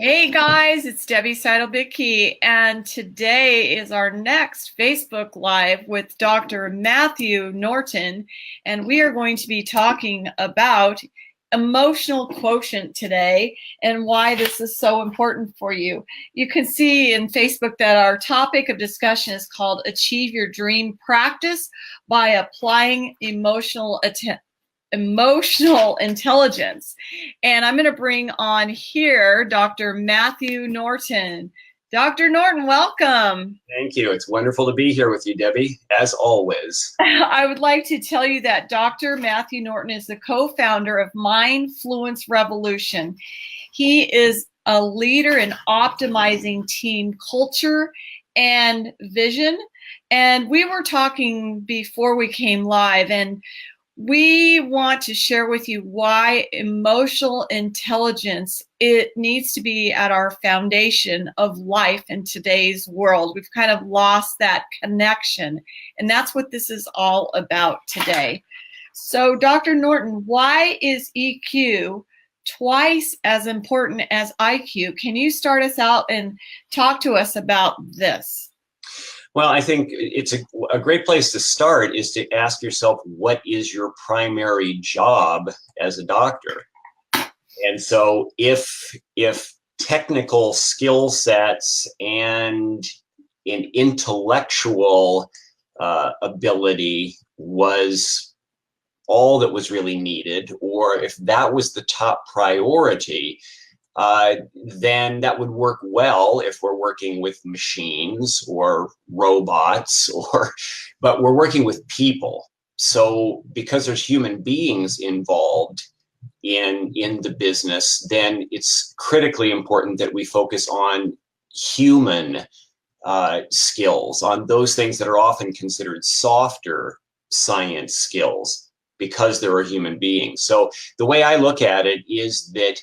Hey guys, it's Debbie Seidel-Bittke, and today is our next Facebook Live with Dr. Matthew Norton, and we are going to be talking about emotional quotient today and why this is so important for you. You can see in Facebook that our topic of discussion is called Achieve Your Dream Practice by Applying Emotional intelligence. And I'm going to bring on here Dr. Matthew Norton. Dr. Norton, welcome. Thank you. It's wonderful to be here with you, Debbie, as always. I would like to tell you that Dr. Matthew Norton is the co-founder of Mindfluence Revolution. He is a leader in optimizing team culture and vision. And we were talking before we came live, and we want to share with you why emotional intelligence, it needs to be at our foundation of life in today's world. We've kind of lost that connection, and that's what this is all about today. So, Dr. Norton, why is EQ twice as important as IQ? Can you start us out and talk to us about this? Well, I think it's a great place to start is to ask yourself, what is your primary job as a doctor? And so if technical skill sets and an intellectual ability was all that was really needed, or if that was the top priority, then that would work well if we're working with machines or robots, but we're working with people. So because there's human beings involved in the business, then it's critically important that we focus on human skills, on those things that are often considered softer science skills, because there are human beings. So the way I look at it is that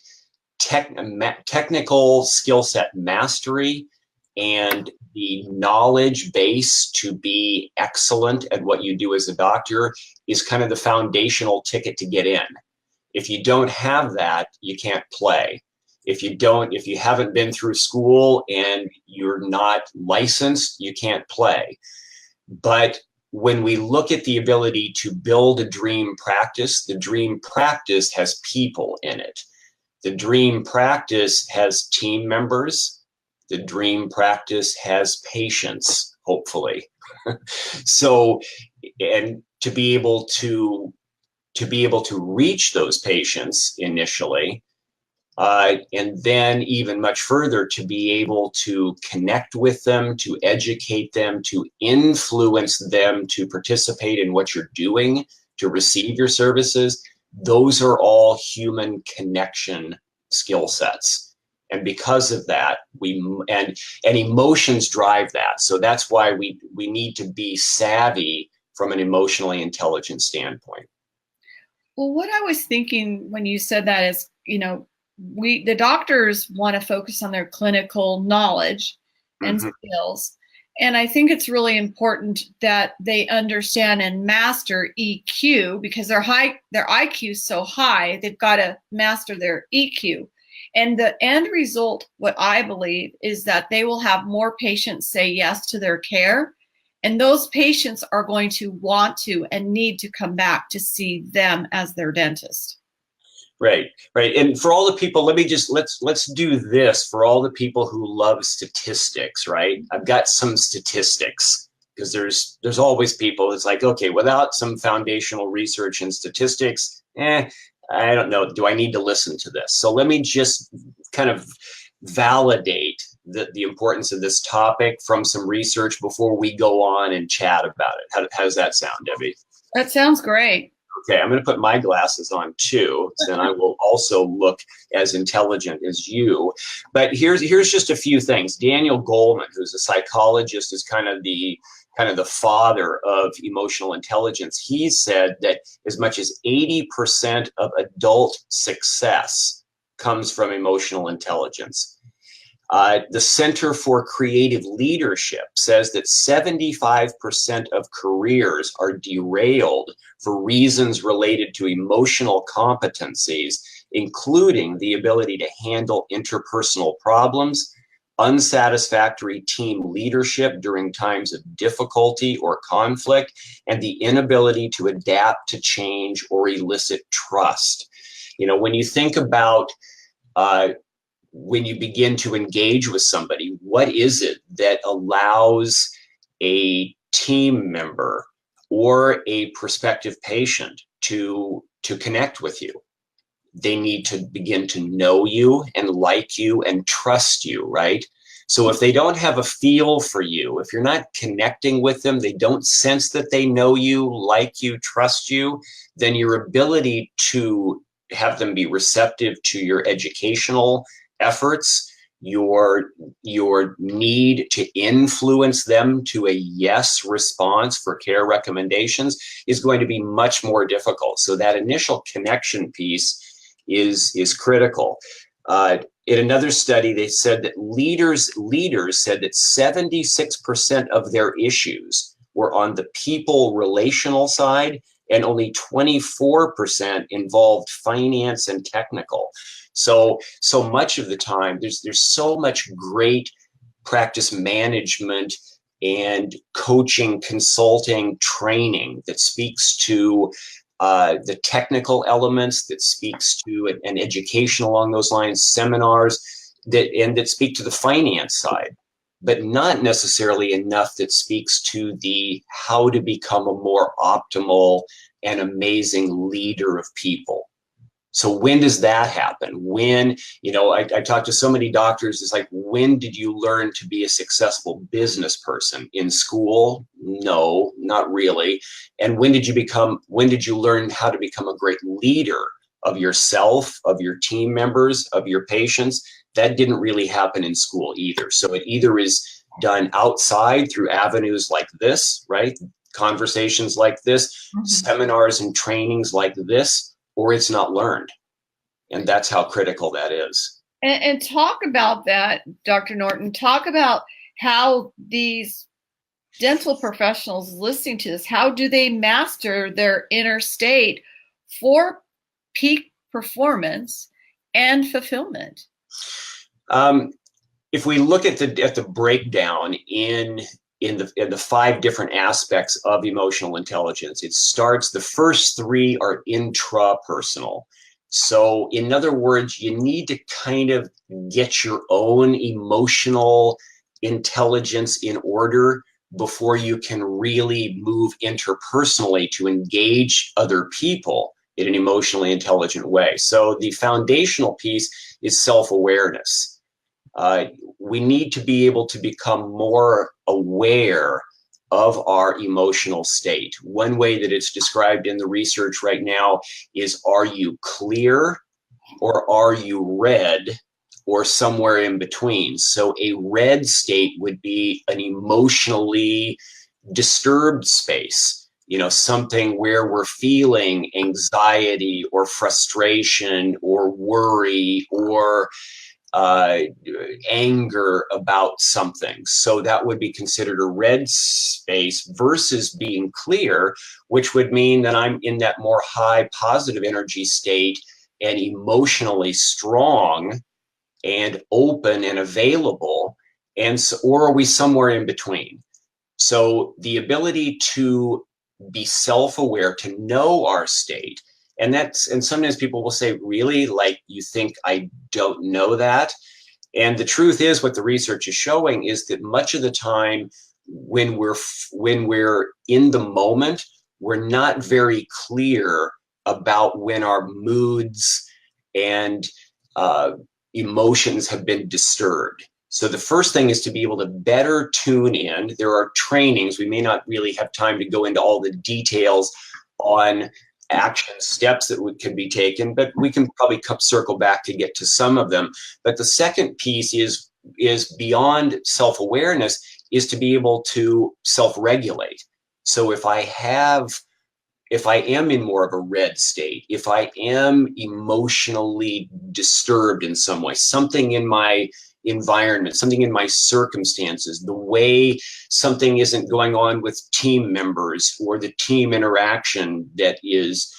technical skill set mastery and the knowledge base to be excellent at what you do as a doctor is kind of the foundational ticket to get in. If you don't have that, you can't play. If you haven't been through school and you're not licensed, you can't play. But when we look at the ability to build a dream practice, the dream practice has people in it. The dream practice has team members. The dream practice has patients, hopefully. So, and to be able to reach those patients initially, and then even much further, to be able to connect with them, to educate them, to influence them to participate in what you're doing, to receive your services. Those are all human connection skill sets. And because of that, and emotions drive that. So that's why we need to be savvy from an emotionally intelligent standpoint. Well, what I was thinking when you said that is, the doctors want to focus on their clinical knowledge and skills. And I think it's really important that they understand and master EQ, because their IQ is so high, they've got to master their EQ. And the end result, what I believe, is that they will have more patients say yes to their care. And those patients are going to want to and need to come back to see them as their dentist. Right. And for all the people, let's do this for all the people who love statistics, right? I've got some statistics, because there's always people. It's like, okay, without some foundational research in statistics, I don't know, do I need to listen to this? So let me just kind of validate the importance of this topic from some research before we go on and chat about it. How does that sound, Debbie? That sounds great. Okay, I'm going to put my glasses on too, so then I will also look as intelligent as you. But here's just a few things. Daniel Goleman, who's a psychologist, is kind of the father of emotional intelligence. He said that as much as 80% of adult success comes from emotional intelligence. The Center for Creative Leadership says that 75% of careers are derailed for reasons related to emotional competencies, including the ability to handle interpersonal problems, unsatisfactory team leadership during times of difficulty or conflict, and the inability to adapt to change or elicit trust. You know, when you think about when you begin to engage with somebody, what is it that allows a team member or a prospective patient to connect with you? They need to begin to know you and like you and trust you, right? So if they don't have a feel for you, if you're not connecting with them, they don't sense that they know you, like you, trust you, then your ability to have them be receptive to your educational efforts, your need to influence them to a yes response for care recommendations is going to be much more difficult. So that initial connection piece is critical. In another study, they said that leaders said that 76% of their issues were on the people relational side, and only 24% involved finance and technical. So much of the time, there's so much great practice management and coaching, consulting, training that speaks to the technical elements, that speaks to an education along those lines, seminars that speak to the finance side, but not necessarily enough that speaks to the how to become a more optimal and amazing leader of people. So when does that happen? When, you know, I talk to so many doctors, it's like, when did you learn to be a successful business person? In school? No, not really. And when did you learn how to become a great leader of yourself, of your team members, of your patients? That didn't really happen in school either. So it either is done outside through avenues like this, right? Conversations like this, seminars and trainings like this, or it's not learned. And that's how critical that is. And talk about that, Dr. Norton. Talk about how these dental professionals listening to this, how do they master their inner state for peak performance and fulfillment? If we look at the breakdown in the 5 different aspects of emotional intelligence, the first 3 are intrapersonal. So in other words, you need to kind of get your own emotional intelligence in order before you can really move interpersonally to engage other people in an emotionally intelligent way. So the foundational piece is self-awareness. We need to be able to become more aware of our emotional state. One way that it's described in the research right now is, are you clear or are you red or somewhere in between? So a red state would be an emotionally disturbed space, you know, something where we're feeling anxiety or frustration or worry or anger about something. So that would be considered a red space versus being clear, which would mean that I'm in that more high positive energy state and emotionally strong and open and available. And so, or are we somewhere in between? So the ability to be self-aware, to know our state, and sometimes people will say, really, like, you think I don't know that? And the truth is, what the research is showing is that much of the time when we're in the moment, we're not very clear about when our moods and emotions have been disturbed. So the first thing is to be able to better tune in. There are trainings. We may not really have time to go into all the details on action steps that can be taken, but we can probably circle back to get to some of them. But the second piece is beyond self-awareness, is to be able to self-regulate. So if I am in more of a red state, if I am emotionally disturbed in some way, something in my environment, something in my circumstances, the way something isn't going on with team members, or the team interaction that is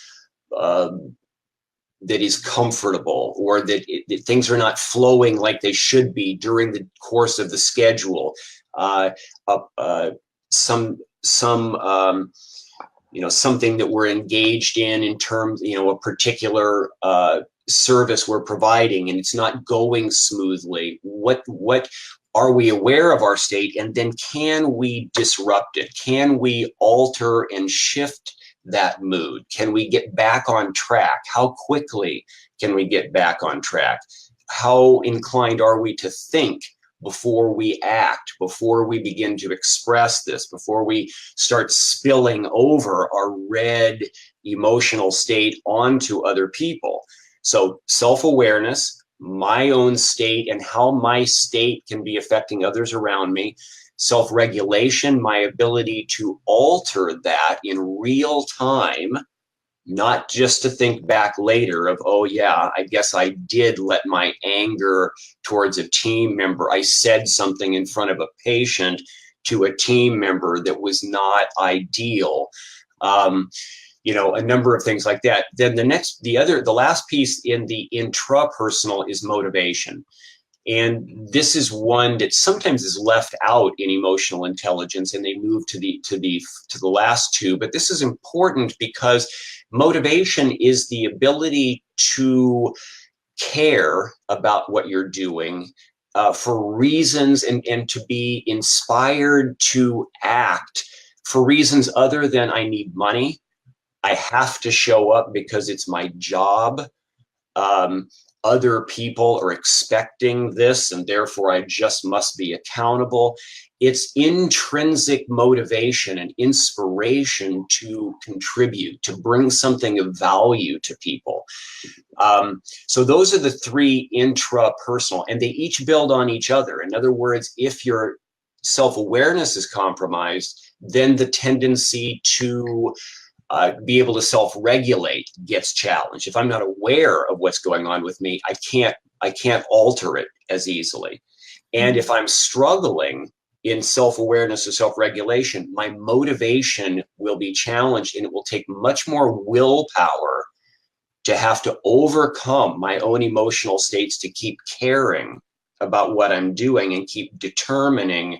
comfortable, or that things are not flowing like they should be during the course of the schedule. Something that we're engaged in terms, a particular service we're providing, and it's not going smoothly. What are we aware of our state, and then can we disrupt it? Can we alter and shift that mood? Can we get back on track? How quickly can we get back on track? How inclined are we to think before we act, before we begin to express this, before we start spilling over our red emotional state onto other people? So self-awareness, my own state and how my state can be affecting others around me. Self-regulation, my ability to alter that in real time, not just to think back later of, oh yeah, I guess I did let my anger towards a team member, I said something in front of a patient to a team member that was not ideal. A number of things like that. Then the last piece in the intrapersonal is motivation. And this is one that sometimes is left out in emotional intelligence, and they move to the last two. But this is important because motivation is the ability to care about what you're doing for reasons, and to be inspired to act for reasons other than I need money, I have to show up because it's my job. Other people are expecting this, and therefore I just must be accountable. It's intrinsic motivation and inspiration to contribute, to bring something of value to people. So those are the three intrapersonal, and they each build on each other. In other words, if your self-awareness is compromised, then the tendency to be able to self-regulate gets challenged. If I'm not aware of what's going on with me, I can't alter it as easily. And if I'm struggling in self-awareness or self-regulation, my motivation will be challenged, and it will take much more willpower to have to overcome my own emotional states to keep caring about what I'm doing and keep determining,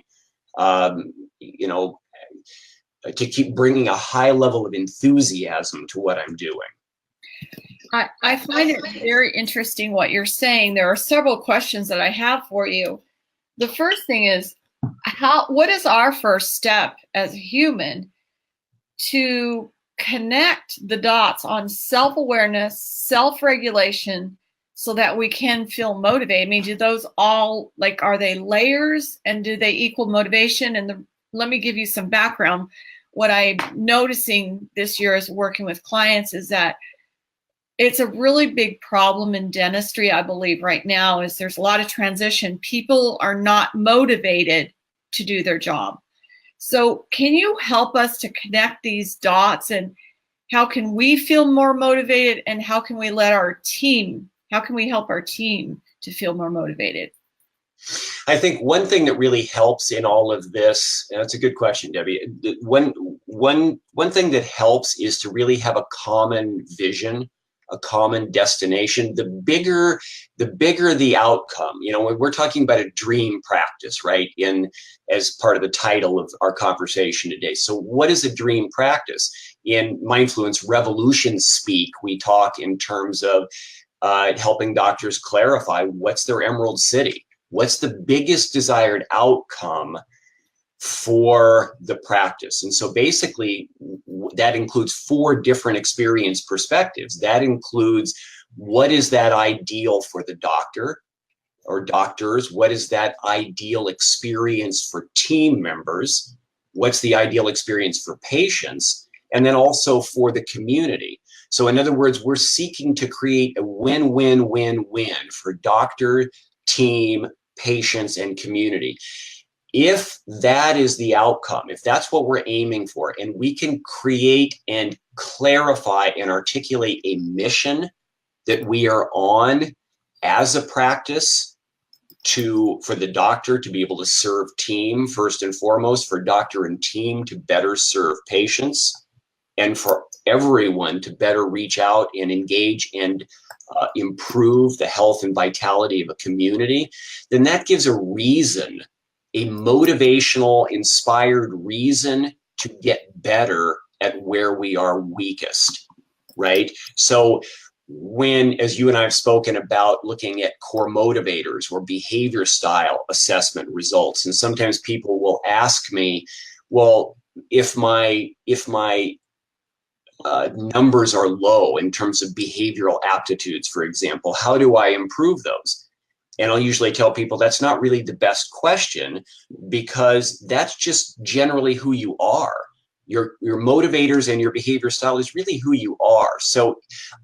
to keep bringing a high level of enthusiasm to what I'm doing. I find it very interesting what you're saying. There are several questions that I have for you. The first thing is, what is our first step as a human to connect the dots on self-awareness, self-regulation, so that we can feel motivated? I mean, do those all, are they layers, and do they equal motivation? And let me give you some background. What I'm noticing this year as working with clients is that it's a really big problem in dentistry, I believe, right now, is there's a lot of transition. People are not motivated to do their job. So can you help us to connect these dots, and how can we feel more motivated, and how can we help our team to feel more motivated? I think one thing that really helps in all of this, and that's a good question, Debbie. One thing that helps is to really have a common vision, a common destination. The bigger the outcome. When we're talking about a dream practice, right? As part of the title of our conversation today. So what is a dream practice? In Mindfluence Revolution speak, we talk in terms of helping doctors clarify what's their emerald city. What's the biggest desired outcome for the practice? And so basically, that includes 4 different experience perspectives. That includes, what is that ideal for the doctor or doctors? What is that ideal experience for team members? What's the ideal experience for patients? And then also for the community. So in other words, we're seeking to create a win-win-win-win for doctor, team, patients, and community. If that is the outcome, if that's what we're aiming for, and we can create and clarify and articulate a mission that we are on as a practice, for the doctor to be able to serve team first and foremost, for doctor and team to better serve patients, and for everyone to better reach out and engage and improve the health and vitality of a community, then that gives a reason, a motivational, inspired reason to get better at where we are weakest, right? So when, as you and I have spoken about, looking at core motivators or behavior style assessment results, and sometimes people will ask me, well, if my numbers are low in terms of behavioral aptitudes, for example, how do I improve those? And I'll usually tell people that's not really the best question, because that's just generally who you are. Your motivators and your behavior style is really who you are. So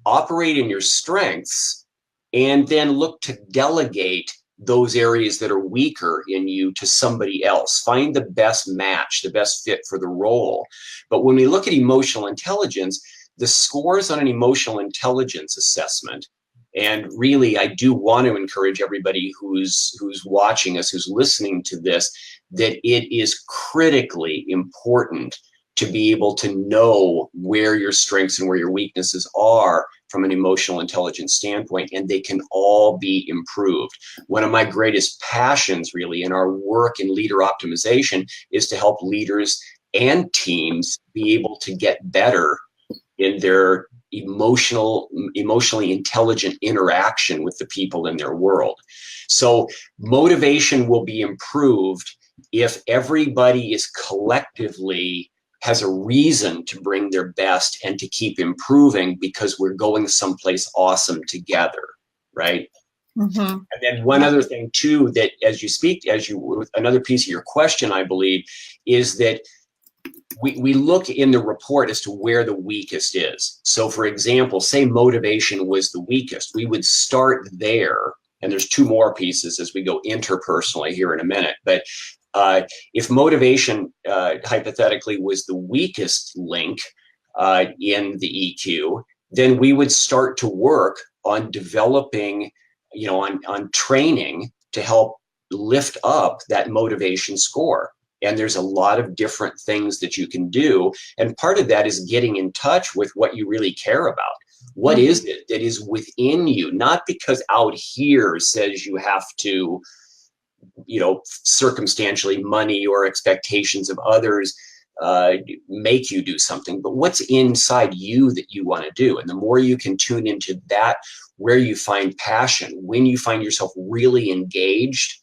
operate in your strengths and then look to delegate those areas that are weaker in you to somebody else. Find the best match, the best fit for the role. But when we look at emotional intelligence, the scores on an emotional intelligence assessment, and really I do want to encourage everybody who's watching us, who's listening to this, that it is critically important to be able to know where your strengths and where your weaknesses are from an emotional intelligence standpoint, and they can all be improved. One of my greatest passions really in our work in leader optimization is to help leaders and teams be able to get better in their emotionally intelligent interaction with the people in their world. So motivation will be improved if everybody is collectively has a reason to bring their best and to keep improving, because we're going someplace awesome together, right? Mm-hmm. And then one other thing too, that another piece of your question, I believe, is that we look in the report as to where the weakest is. So for example, say motivation was the weakest, we would start there. And there's two more pieces as we go interpersonally here in a minute. But if motivation hypothetically was the weakest link in the EQ, then we would start to work on developing, on training to help lift up that motivation score. And there's a lot of different things that you can do. And part of that is getting in touch with what you really care about. What is it that is within you? Not because out here says you have to, circumstantially money or expectations of others make you do something, but what's inside you that you want to do. And the more you can tune into that, where you find passion, when you find yourself really engaged,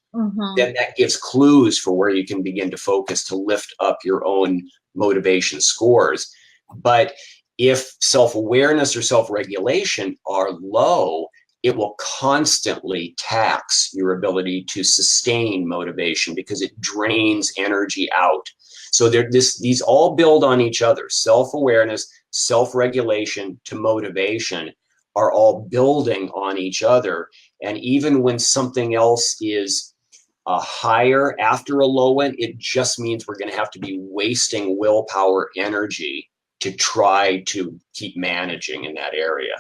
then that gives clues for where you can begin to focus to lift up your own motivation scores. But if self-awareness or self-regulation are low, it will constantly tax your ability to sustain motivation because it drains energy out. So these all build on each other. Self-awareness, self-regulation to motivation are all building on each other. And even when something else is higher after a low one, it just means we're going to have to be wasting willpower energy to try to keep managing in that area.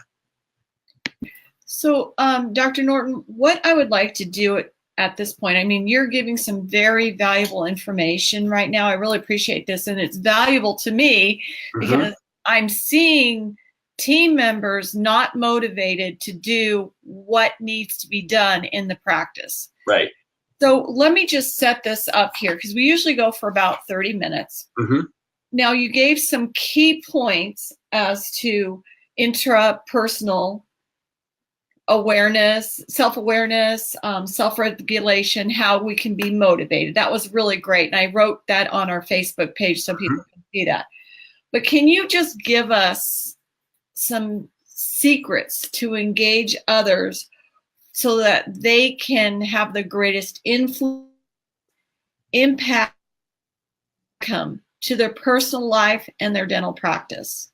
So, Dr. Norton, what I would like to do at this point, I mean, you're giving some very valuable information right now. I really appreciate this. And it's valuable to me because I'm seeing team members not motivated to do what needs to be done in the practice. Right. So let me just set this up here because we usually go for about 30 minutes. Now, you gave some key points as to intrapersonal awareness, self-awareness, self-regulation, how we can be motivated. That was really great. And I wrote that on our Facebook page so people can see that. But can you just give us some secrets to engage others so that they can have the greatest influence, impact to their personal life and their dental practice?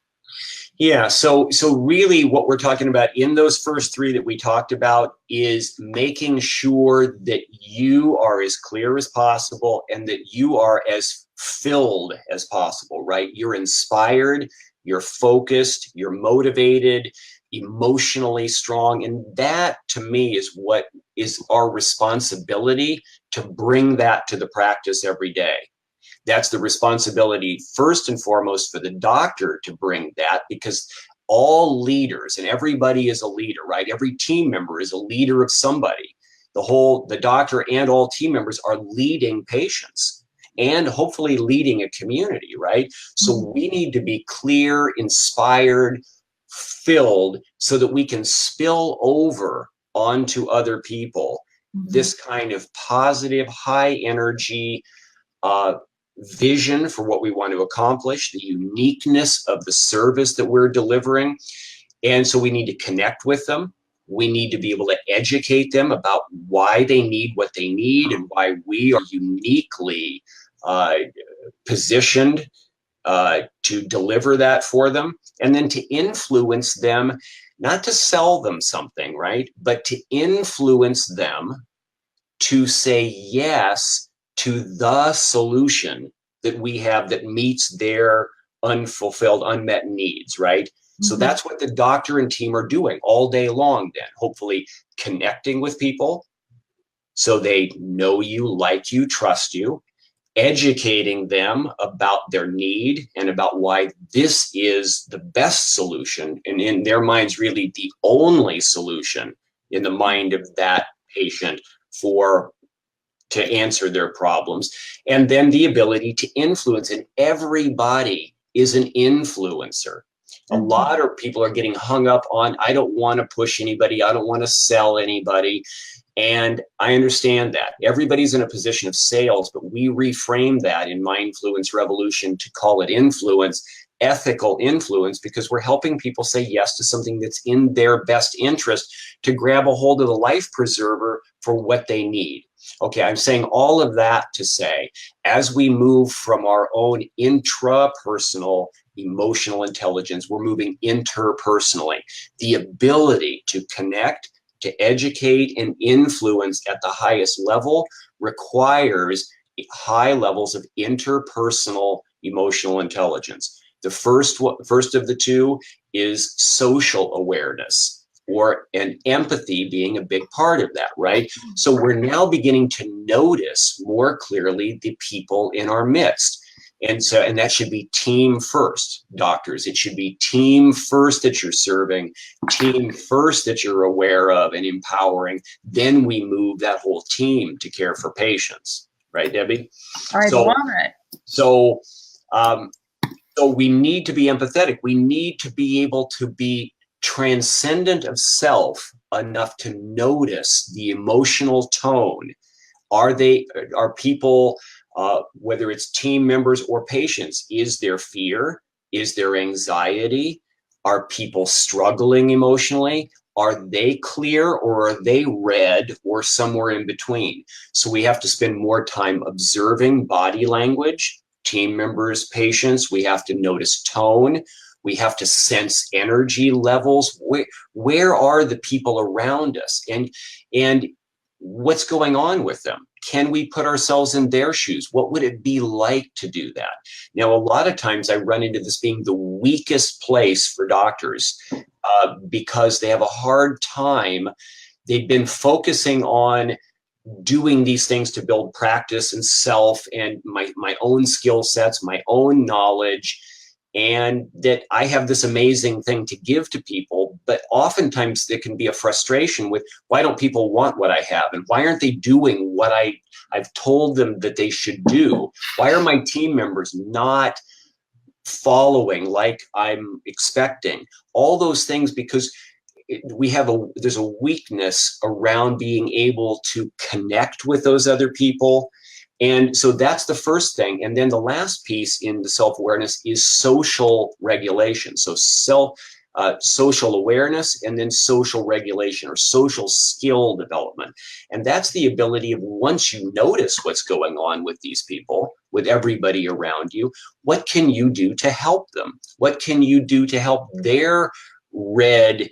Yeah, so really what we're talking about in those first three that we talked about is making sure that you are as clear as possible and that you are as filled as possible, right? You're inspired, you're focused, you're motivated, emotionally strong. And that, to me, is what is our responsibility, to bring that to the practice every day. That's the responsibility, first and foremost, for the doctor to bring that, because all leaders, and everybody is a leader, right? Every team member is a leader of somebody. The doctor and all team members are leading patients and hopefully leading a community, right? So we need to be clear, inspired, filled, so that we can spill over onto other people this kind of positive, high energy vision for what we want to accomplish, the uniqueness of the service that we're delivering. And so we need to connect with them. We need to be able to educate them about why they need what they need and why we are uniquely positioned to deliver that for them. And then to influence them, not to sell them something, right? But to influence them to say yes to the solution that we have that meets their unfulfilled, unmet needs, right? So that's what the doctor and team are doing all day long, then, hopefully connecting with people so they know you, like you, trust you, educating them about their need and about why this is the best solution, and in their minds, really the only solution in the mind of that patient to answer their problems. And then the ability to influence, and everybody is an influencer. A lot of people are getting hung up on, I don't want to push anybody, I don't want to sell anybody. And I understand that. Everybody's in a position of sales, but we reframe that in Mindfluence Revolution to call it influence, ethical influence, because we're helping people say yes to something that's in their best interest, to grab a hold of the life preserver for what they need. Okay, I'm saying all of that to say, as we move from our own intrapersonal emotional intelligence, we're moving interpersonally. The ability to connect, to educate, and influence at the highest level requires high levels of interpersonal emotional intelligence. The first of the two is social awareness, or an empathy being a big part of that, right? So we're now beginning to notice more clearly the people in our midst. And that should be team first, doctors. It should be team first that you're serving, team first that you're aware of and empowering. Then we move that whole team to care for patients, right, Debbie? I love it. So we need to be empathetic. We need to be able to be transcendent of self enough to notice the emotional tone. Are people, whether it's team members or patients, is there fear? Is there anxiety? Are people struggling emotionally? Are they clear, or are they red, or somewhere in between? So we have to spend more time observing body language, team members, patients. We have to notice tone. We have to sense energy levels. Where are the people around us? And what's going on with them? Can we put ourselves in their shoes? What would it be like to do that? Now, a lot of times I run into this being the weakest place for doctors because they have a hard time. They've been focusing on doing these things to build practice and self and my own skill sets, my own knowledge, and that I have this amazing thing to give to people. But oftentimes there can be a frustration with, why don't people want what I have? And why aren't they doing what I've told them that they should do? Why are my team members not following like I'm expecting? All those things, because there's a weakness around being able to connect with those other people. And so that's the first thing. And then the last piece in the self-awareness is social regulation. So social awareness, and then social regulation, or social skill development. And that's the ability of, once you notice what's going on with these people, with everybody around you, what can you do to help them? What can you do to help their red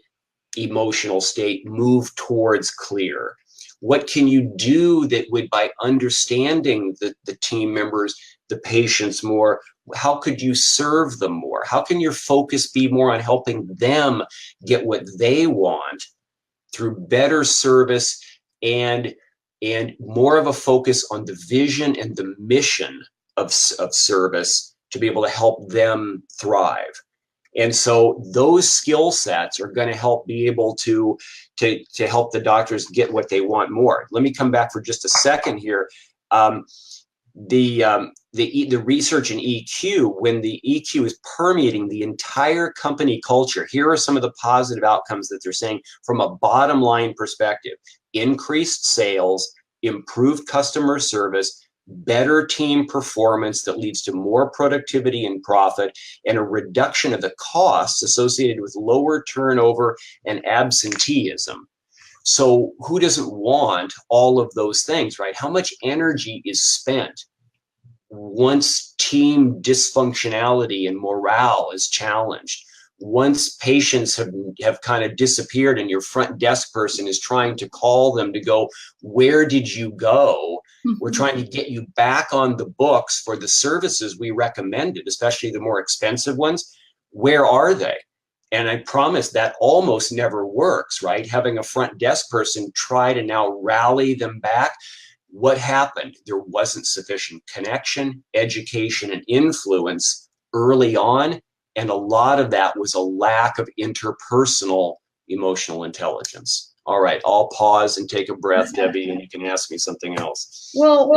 emotional state move towards clear? What can you do that would, by understanding the team members, the patients more? How could you serve them more? How can your focus be more on helping them get what they want through better service and more of a focus on the vision and the mission of service to be able to help them thrive? And so those skill sets are going to help be able to help the doctors get what they want more. Let me come back for just a second here. The research in EQ, when the EQ is permeating the entire company culture, here are some of the positive outcomes that they're saying from a bottom line perspective: increased sales, improved customer service, better team performance that leads to more productivity and profit, and a reduction of the costs associated with lower turnover and absenteeism. So who doesn't want all of those things, right? How much energy is spent once team dysfunctionality and morale is challenged? Once patients have kind of disappeared and your front desk person is trying to call them to go, where did you go? We're trying to get you back on the books for the services we recommended, especially the more expensive ones. Where are they? And I promise that almost never works, right? Having a front desk person try to now rally them back. What happened? There wasn't sufficient connection, education, and influence early on. And a lot of that was a lack of interpersonal emotional intelligence. All right, I'll pause and take a breath, Debbie, and you can ask me something else. Well,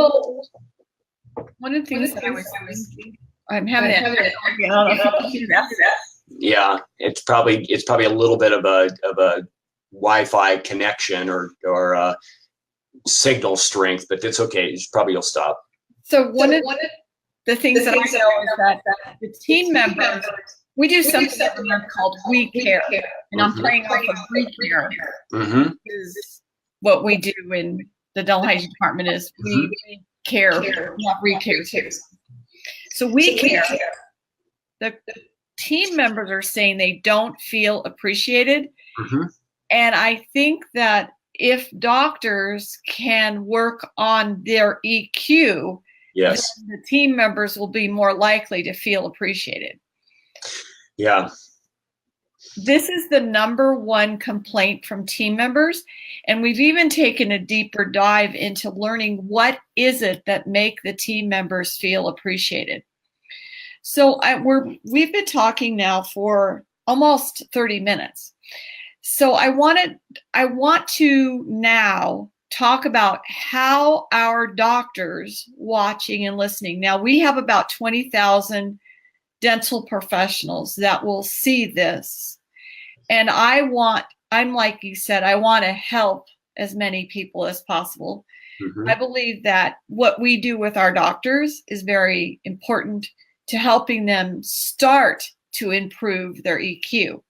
one of the things that I was thinking, I'm having yeah, it's probably a little bit of a Wi-Fi connection or signal strength, but it's okay. You'll stop. So one of the things that I know is that the team members, we do something called We Care, and I'm playing off of We Care. Is what we do in the dental hygiene department is we care, not we care too. So we care. The team members are saying they don't feel appreciated, and I think that if doctors can work on their EQ, yes, then the team members will be more likely to feel appreciated. Yeah. This is the #1 complaint from team members, and we've even taken a deeper dive into learning what is it that make the team members feel appreciated. So we've been talking now for almost 30 minutes. So I want to now talk about how our doctors watching and listening. Now we have about 20,000 dental professionals that will see this. And I'm like you said, I want to help as many people as possible. I believe that what we do with our doctors is very important to helping them start to improve their EQ.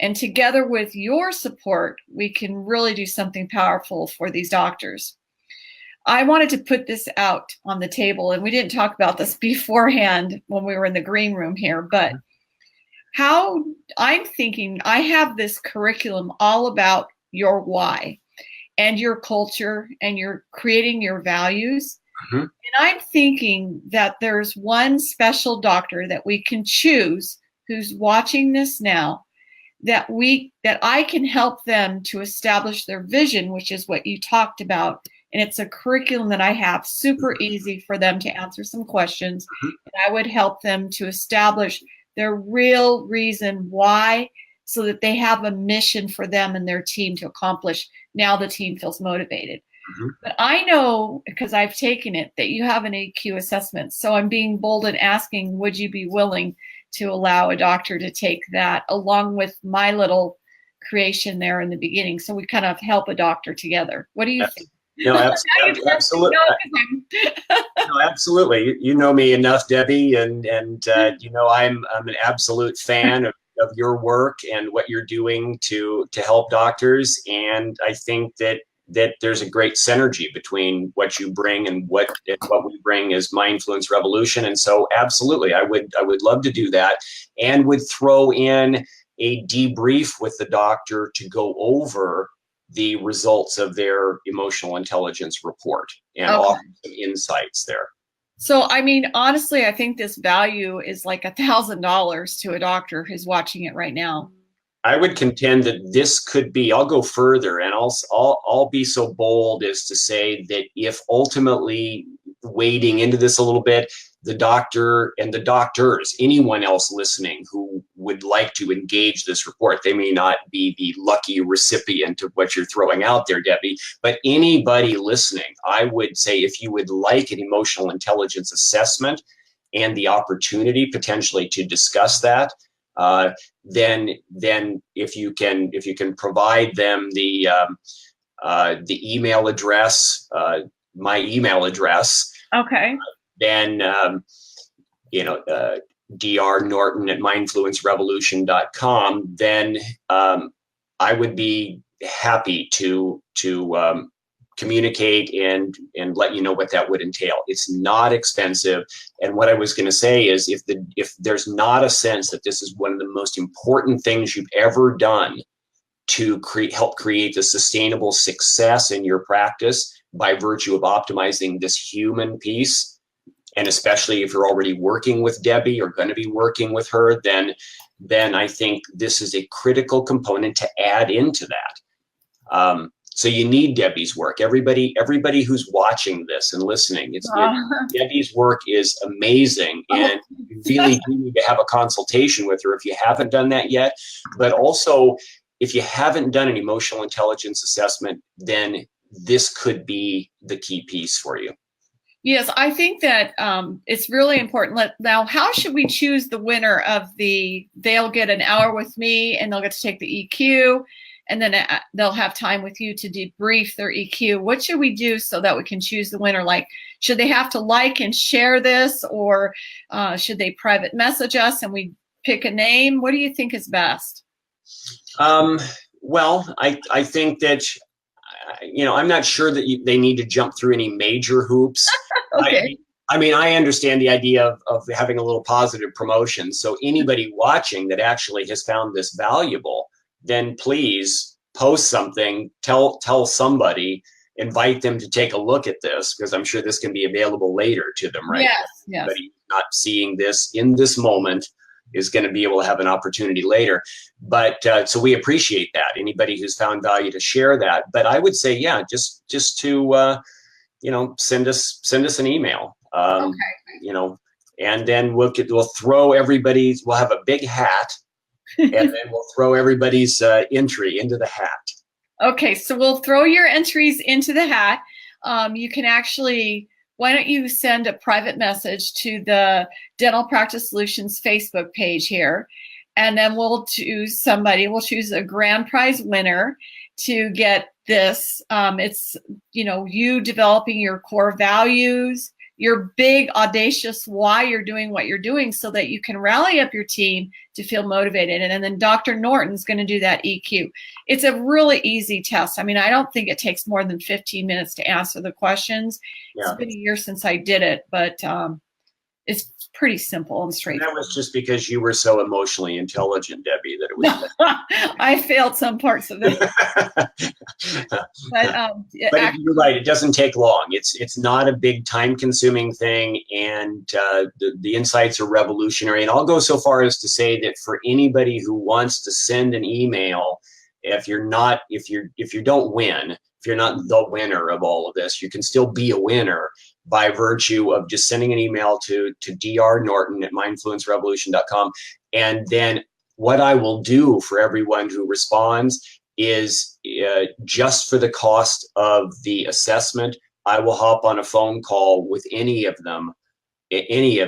And together with your support, we can really do something powerful for these doctors. I wanted to put this out on the table, and we didn't talk about this beforehand when we were in the green room here, but how I'm thinking, I have this curriculum all about your why and your culture, and you're creating your values. And I'm thinking that there's one special doctor that we can choose who's watching this now, that I can help them to establish their vision, which is what you talked about. And it's a curriculum that I have, super easy for them to answer some questions. And I would help them to establish their real reason why, so that they have a mission for them and their team to accomplish. Now the team feels motivated. But I know, because I've taken it, that you have an EQ assessment. So I'm being bold and asking, would you be willing to allow a doctor to take that along with my little creation there in the beginning? So we kind of help a doctor together. What do you think? No, absolutely. No, absolutely. You know me enough, Debbie, and you know I'm an absolute fan of your work and what you're doing to help doctors. And I think that there's a great synergy between what you bring and what we bring as Mindfluence Revolution. And so absolutely, I would love to do that, and would throw in a debrief with the doctor to go over the results of their emotional intelligence report and offer some insights there. So, I mean, honestly, I think this value is like $1,000 to a doctor who's watching it right now. I would contend that this could be, I'll go further and I'll be so bold as to say that if ultimately wading into this a little bit, the doctor and the doctors, anyone else listening who would like to engage this report, they may not be the lucky recipient of what you're throwing out there, Debbie, but anybody listening, I would say if you would like an emotional intelligence assessment and the opportunity potentially to discuss that, then if you can provide them the email address, my email address, Okay. then drnorton at mindfluencerevolution.com, then I would be happy to communicate and let you know what that would entail. It's not expensive. And what I was going to say is if there's not a sense that this is one of the most important things you've ever done to help create the sustainable success in your practice by virtue of optimizing this human piece, and especially if you're already working with Debbie or going to be working with her, then I think this is a critical component to add into that. So you need Debbie's work. Everybody who's watching this and listening, Debbie's work is amazing, and you really do need to have a consultation with her if you haven't done that yet. But also, if you haven't done an emotional intelligence assessment, then this could be the key piece for you. Yes, I think that it's really important. Now, how should we choose the winner of they'll get an hour with me and they'll get to take the EQ, and then they'll have time with you to debrief their EQ. What should we do so that we can choose the winner? Like, should they have to like and share this, or should they private message us and we pick a name? What do you think is best? Well, I think that, I'm not sure that they need to jump through any major hoops. Okay. I understand the idea of having a little positive promotion. So anybody watching that actually has found this valuable, then please post something, tell somebody, invite them to take a look at this, because I'm sure this can be available later to them, right? Yes. Anybody not seeing this in this moment is going to be able to have an opportunity later. But so we appreciate that. Anybody who's found value to share that. But I would say, yeah, just to send us an email. Okay. And then we'll throw we'll have a big hat, and then we'll throw everybody's entry into the hat. Okay, so we'll throw your entries into the hat. You can actually, why don't you send a private message to the Dental Practice Solutions Facebook page here, and then we'll choose a grand prize winner to get this. It's, you developing your core values, your big audacious why you're doing what you're doing, so that you can rally up your team to feel motivated. And then Dr. Norton's going to do that EQ. It's a really easy test. I mean, I don't think it takes more than 15 minutes to answer the questions. Yeah. It's been a year since I did it, but it's pretty simple and straightforward. That was just because you were so emotionally intelligent, Debbie, that it was. I failed some parts of it. But you're right. It doesn't take long. It's not a big time-consuming thing, and the insights are revolutionary. And I'll go so far as to say that for anybody who wants to send an email, if you don't win, if you're not the winner of all of this, you can still be a winner by virtue of just sending an email to drnorton at mindfluencerevolution.com. And then what I will do for everyone who responds is just for the cost of the assessment, I will hop on a phone call with any of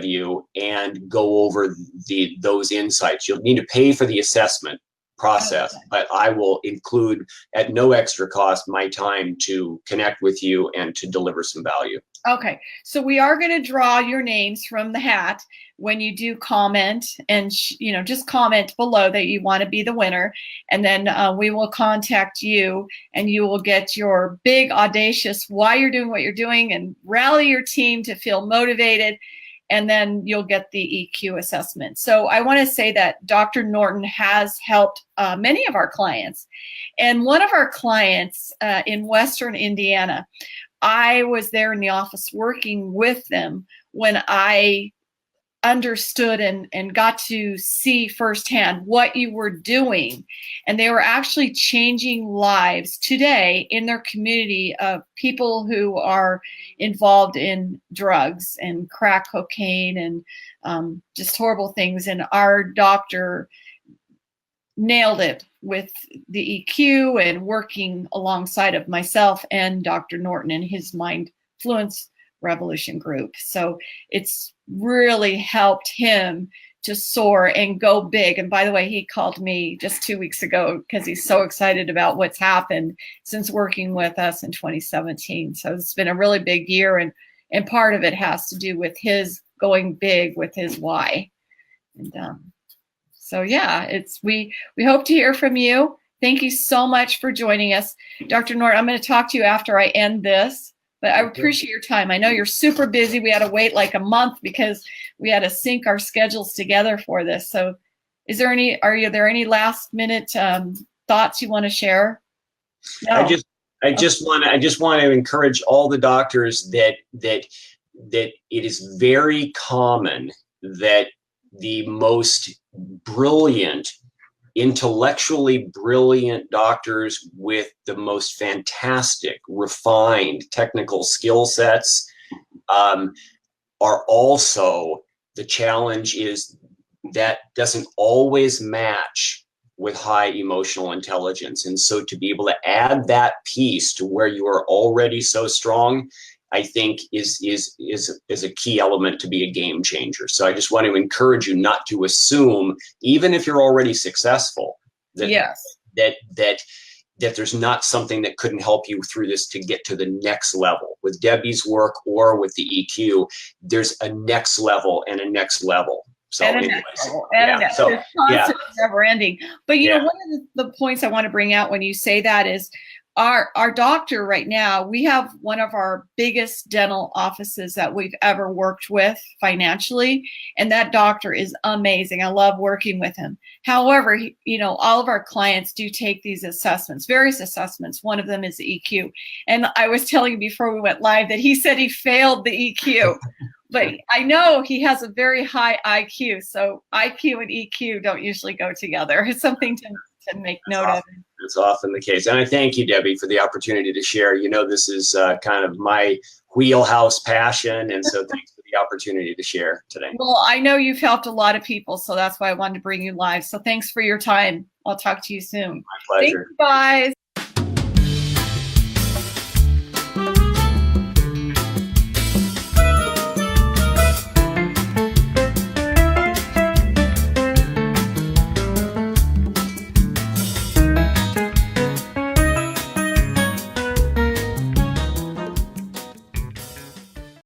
you, and go over those insights. You'll need to pay for the assessment process, but I will include at no extra cost my time to connect with you and to deliver some value. Okay, so we are going to draw your names from the hat when you do comment, and just comment below that you want to be the winner, and then we will contact you, and you will get your big audacious why you're doing what you're doing and rally your team to feel motivated, and then you'll get the EQ assessment. So I want to say that Dr. Norton has helped many of our clients, and one of our clients in Western Indiana, I was there in the office working with them when I understood and got to see firsthand what you were doing. And they were actually changing lives today in their community of people who are involved in drugs and crack cocaine and just horrible things. And our doctor nailed it with the EQ and working alongside of myself and Dr. Norton and his Mindfluence Revolution group. So it's really helped him to soar and go big. And by the way, he called me just 2 weeks ago because he's so excited about what's happened since working with us in 2017. So it's been a really big year, and part of it has to do with his going big with his why. And so yeah, we hope to hear from you. Thank you so much for joining us, Dr. Norton. I'm going to talk to you after I end this. But I appreciate your time. I know you're super busy. We had to wait like a month because we had to sync our schedules together for this. So are there any last minute thoughts you want to share? No. I just want to encourage all the doctors that it is very common that the most brilliant, intellectually brilliant doctors with the most fantastic, refined technical skill sets are also, the challenge is that doesn't always match with high emotional intelligence. And so to be able to add that piece to where you are already so strong, I think is a key element to be a game changer. So I just want to encourage you not to assume, even if you're already successful, that yes. that there's not something that couldn't help you through this to get to the next level. With Debbie's work or with the EQ, there's a next level and a next level. So it's constant, never ending. But you know, one of the points I want to bring out when you say that is our doctor right now, we have one of our biggest dental offices that we've ever worked with financially. And that doctor is amazing. I love working with him. However, all of our clients do take these assessments, various assessments. One of them is the EQ. And I was telling you before we went live that he said he failed the EQ. But I know he has a very high IQ. So IQ and EQ don't usually go together. It's something to make note of. It's often the case. And I thank you, Debbie, for the opportunity to share. This is kind of my wheelhouse passion. And so thanks for the opportunity to share today. Well, I know you've helped a lot of people, so that's why I wanted to bring you live. So thanks for your time. I'll talk to you soon. My pleasure. Thanks, guys.